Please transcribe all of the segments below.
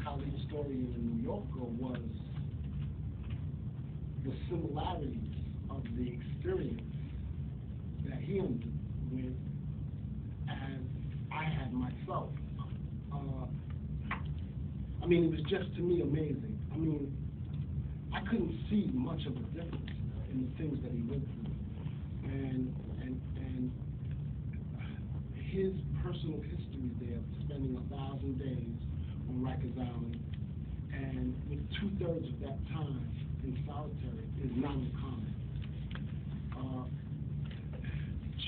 Kalief's story in The New Yorker was the similarities of the experience that he underwent as I had myself. Uh, I mean, it was just to me amazing. I mean, I couldn't see much of a difference in the things that he went through, and his personal history there, spending 1,000 days on Rikers Island, and with 2/3 of that time in solitary, is not uncommon.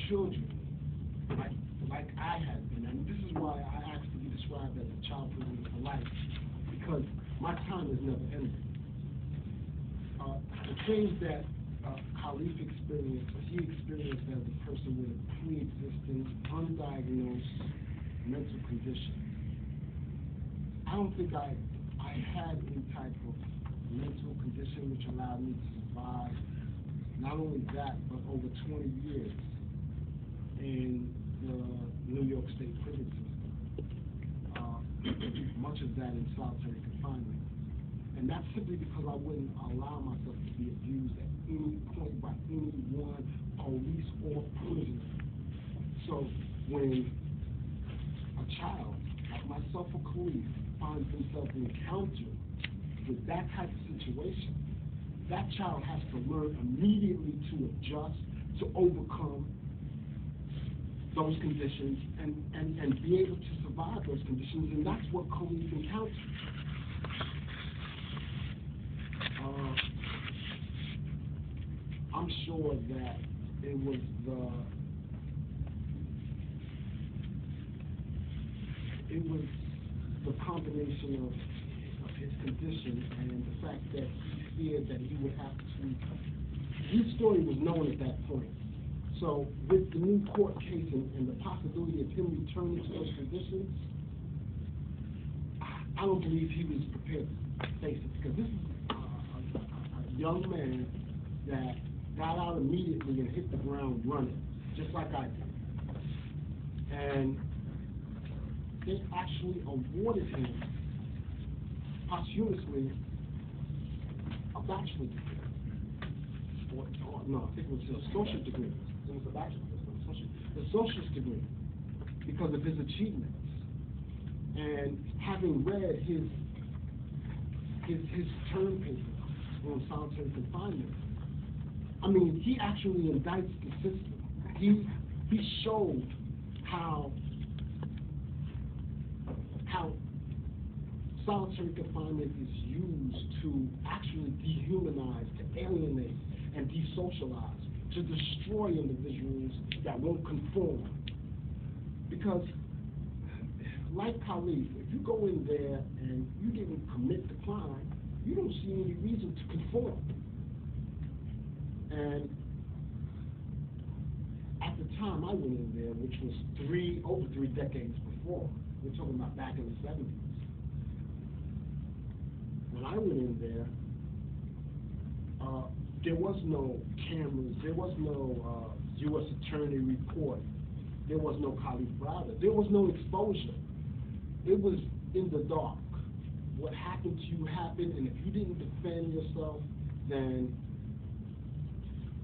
Children, like I had been, and this is why I asked to be described as a child prisoner for life, because my time has never ended. The things that Kalief experienced, he experienced as a person with a pre-existing, undiagnosed mental condition. I don't think I had any type of mental condition which allowed me to survive not only that, but over 20 years in the New York State prison system. Much of that in solitary confinement. And that's simply because I wouldn't allow myself to be abused at any point by anyone, police or prisoner. So when a child, like myself or Kalief, finds himself encountered with that type of situation, that child has to learn immediately to adjust, to overcome those conditions, and be able to survive those conditions, and that's what Kalief encountered. I'm sure that it was the combination of his condition and the fact that he feared that he would have to. His story was known at that point. So with the new court case and the possibility of him returning to those conditions, I don't believe he was prepared to face it, because this is a young man that got out immediately and hit the ground running, just like I did. And they actually awarded him posthumously a bachelor's degree. Or no, I think it was an associate degree. It was a bachelor's, the associate's degree, because of his achievements. And having read his term paper on solitary confinement, I mean, he actually indicts the system. He showed how solitary confinement is used to actually dehumanize, to alienate, and desocialize, to destroy individuals that won't conform. Because, like Kalief, if you go in there and you didn't commit the crime, you don't see any reason to conform. And at the time I went in there, which was over three decades before, we're talking about back in the 70s. When I went in there, there was no cameras, there was no U.S. attorney report, there was no Kalief Browder, there was no exposure. It was in the dark. What happened to you happened, and if you didn't defend yourself, then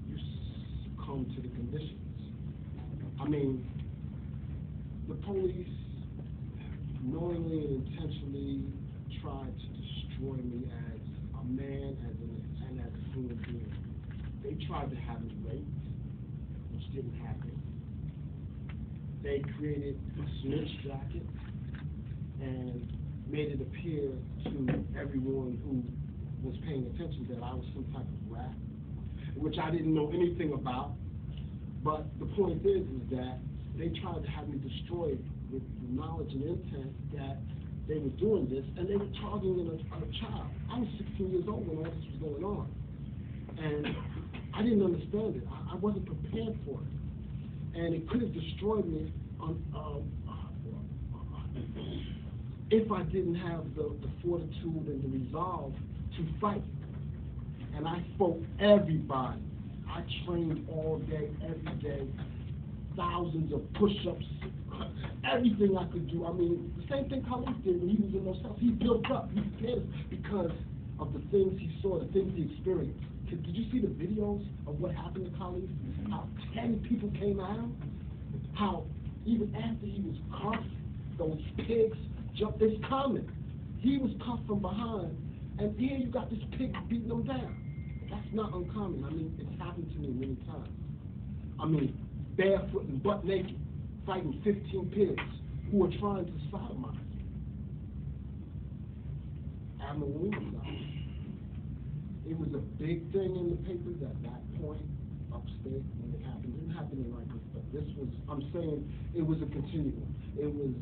you succumb to the conditions. I mean, the police knowingly and intentionally tried to destroy me as a man, and as a human being. They tried to have me raped, which didn't happen. They created a snitch jacket and made it appear to everyone who was paying attention that I was some type of rat, which I didn't know anything about. But the point is that they tried to have me destroyed with the knowledge and intent that they were doing this, and they were targeting a child. I was 16 years old when all this was going on. And I didn't understand it. I wasn't prepared for it. And it could have destroyed me if I didn't have the fortitude and the resolve to fight. And I fought everybody. I trained all day, every day, thousands of push-ups, everything I could do. I mean, the same thing Kalief did when he was in those cells. He built up. He prepared us because of the things he saw, the things he experienced. Did you see the videos of what happened to Kalief? How 10 people came at him? How even after he was cuffed, those pigs jumped. It's common. He was cuffed from behind, and here you got this pig beating him down. That's not uncommon. I mean, it's happened to me many times. I mean, barefoot and butt naked, fighting 15 pigs who are trying to sodomize me. Admiral Williams. It was a big thing in the papers at that point, upstate, when it happened. It didn't happen in Rikers, but this was, I'm saying, it was a continuum. It was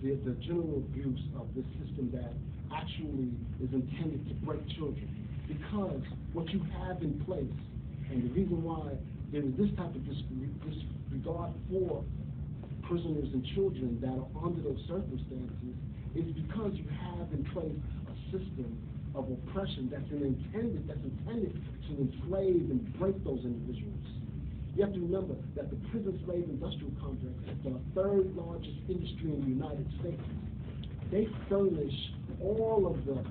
the general abuse of this system that actually is intended to break children. Because what you have in place, and the reason why there is this type of disregard for prisoners and children that are under those circumstances, is because you have in place a system of oppression that's intended to enslave and break those individuals. You have to remember that the prison slave industrial complex is the third largest industry in the United States. They furnish all of the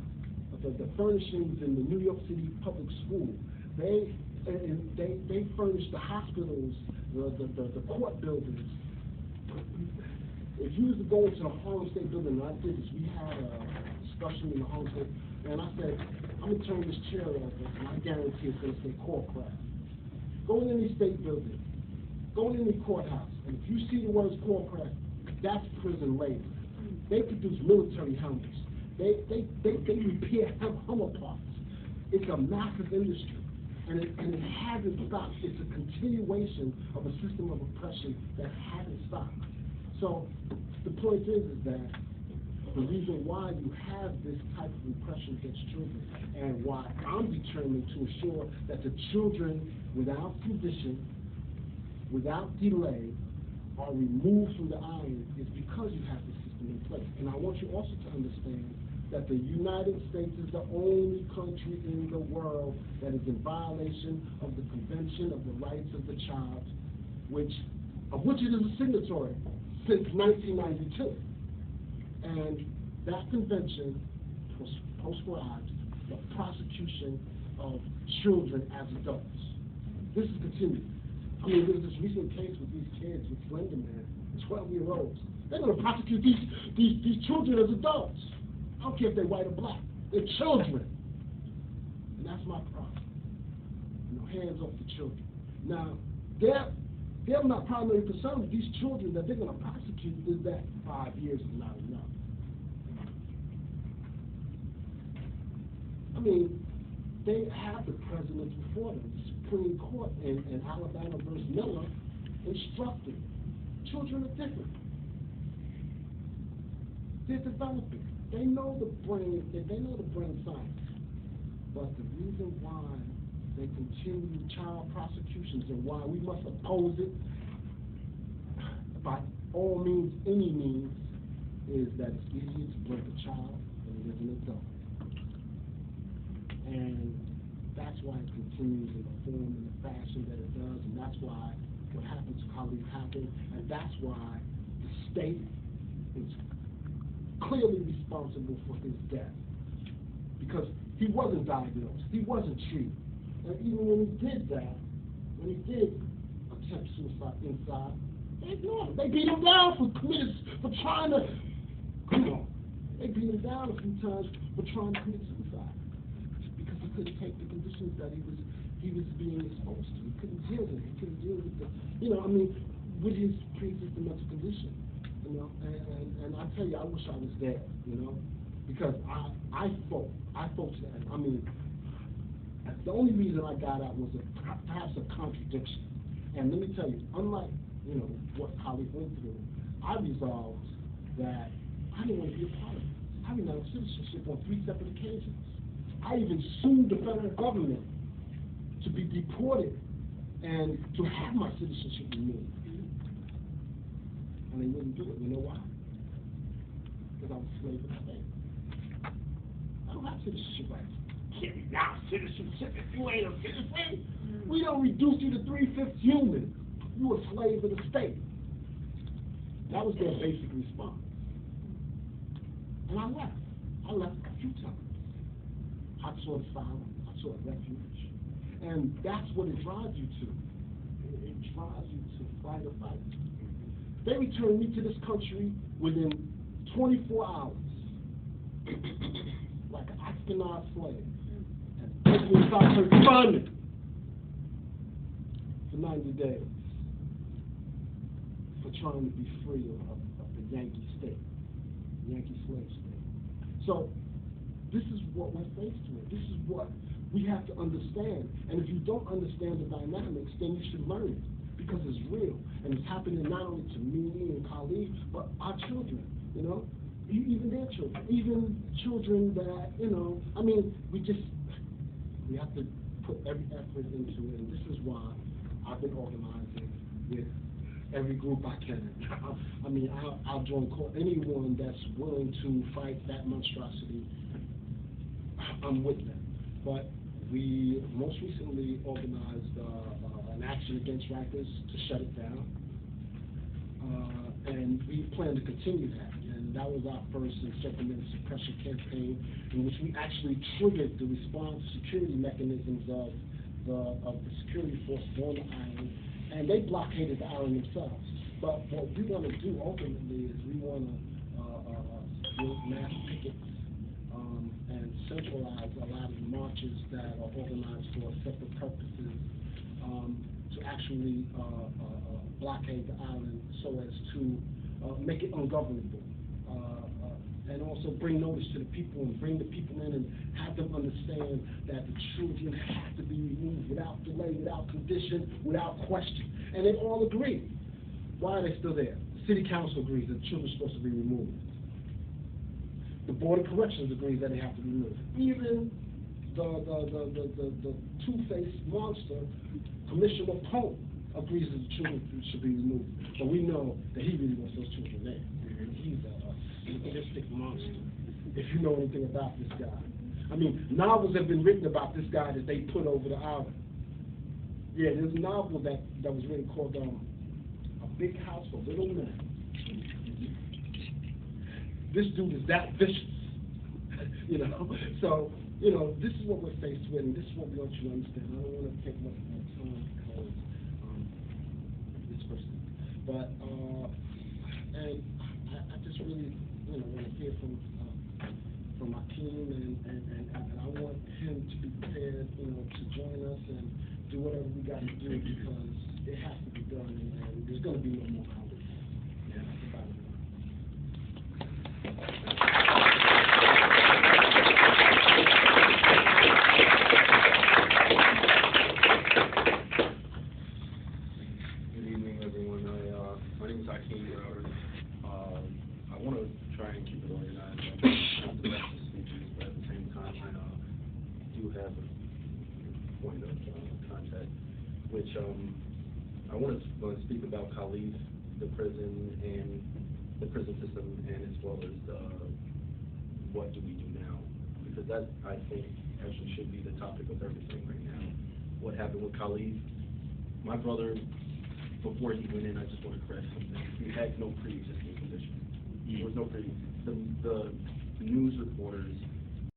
furnishings in the New York City public school. They furnish the hospitals, the court buildings. If you was to go into the Harlem State building, and I did this, we had a discussion in the Harlem State, and I said, I'm going to turn this chair over, and I guarantee it's going to say courtcraft. Go in any state building, go in any courthouse, and if you see the words courtcraft, that's prison labor. They produce military helmets. They repair Hummer parts. It's a massive industry, and it hasn't stopped. It's a continuation of a system of oppression that hasn't stopped. So the point is that the reason why you have this type of repression against children, and why I'm determined to ensure that the children, without condition, without delay, are removed from the island, is because you have this system in place. And I want you also to understand that the United States is the only country in the world that is in violation of the Convention of the Rights of the Child, of which it is a signatory since 1992. And that convention proscribes the prosecution of children as adults. This is continuing. I mean, there's this recent case with these kids with Slender Man, 12-year-olds. They're going to prosecute these children as adults. I don't care if they're white or black. They're children. And that's my problem. Hands off the children. Now, they're not primary concern with these children that they're going to prosecute is that 5 years is not enough. I mean, they have the presidents before them. The Supreme Court in Alabama versus Miller instructed. Children are different. They're developing. They know the brain. They know the brain science. But the reason why they continue child prosecutions and why we must oppose it by all means, any means, is that it's easier to break a child than it is an adult. And that's why it continues in the form and the fashion that it does, and that's why what happened to Kalief happened, and that's why the state is clearly responsible for his death. Because he wasn't diagnosed, he wasn't treated. And even when he did that, when he did attempt suicide inside, they ignored him. They beat him down for trying to, they beat him down a few times for trying to commit suicide. Because he couldn't take the conditions that he was being exposed to. He couldn't deal with it. He couldn't deal with with his pre-existing mental condition. And I tell you, I wish I was there, because I fought to that. I mean, the only reason I got out was perhaps a contradiction. And let me tell you, unlike, what Kalief went through, I resolved that I didn't want to be a part of it. I renounced citizenship on 3 separate occasions. I even sued the federal government to be deported and to have my citizenship removed. And they wouldn't do it. You know why? Because I was a slave of the state. I don't have citizenship rights. Can't renounce citizenship if you ain't a citizen. We don't reduce you to 3/5 human. You a slave of the state. That was their basic response. And I left. I left a few times. I sought asylum. I sought refuge. And that's what it drives you to. It drives you to fight a fight. They returned me to this country within 24 hours. Like an Aspenod slave. And put me inside confinement for 90 days for trying to be free of the Yankee state, Yankee slave state. So this is what we're faced with. This is what we have to understand. And if you don't understand the dynamics, then you should learn it, because it's real. And it's happening not only to me and Kalief, but our children, you know, even their children, even children that, you know, I mean, we have to put every effort into it. And this is why I've been organizing with every group I can. I mean, I'll join anyone that's willing to fight that monstrosity. I'm with them. But we most recently organized an action against Rikers to shut it down. And we plan to continue that. And that was our first encirclement suppression campaign, in which we actually triggered the response security mechanisms of the security forces on the island, and they blockaded the island themselves. But what we want to do ultimately is we want to build mass pickets and centralize a lot of the marches that are organized for separate purposes to actually blockade the island so as to make it ungovernable. And also bring notice to the people and bring the people in and have them understand that the children have to be removed without delay, without condition, without question. And they all agree. Why are they still there? The city council agrees that the children are supposed to be removed. The Board of Corrections agrees that they have to be removed. Even the two-faced monster, Commissioner Poe, agrees that the children should be removed. But we know that he really wants those children there. He's a sadistic monster, if you know anything about this guy. I mean, novels have been written about this guy that they put over the island. Yeah, there's a novel that was written called A Big House for Little Men. This dude is that vicious, you know. So, you know, this is what we're faced with, and this is what we want you to understand. I don't want to take much more time because this person. But and I just really, you know, want to hear from my team, and I want him to be prepared, you know, to join us and do whatever we got to do, because it has to be done, and there's going to be no more Kalief. Yeah, that's about it. Good evening, everyone. My name is Hakeem. I want to try and keep it organized. I have the best of speeches, but at the same time, I do have a point of contact, which I want to speak about Kalief, the prison, and the prison system, and as well as what do we do now, because that, I think, actually should be the topic of everything right now. What happened with Kalief? My brother, before he went in, I just want to correct something. He had no pre-existing condition. There was no the news reporters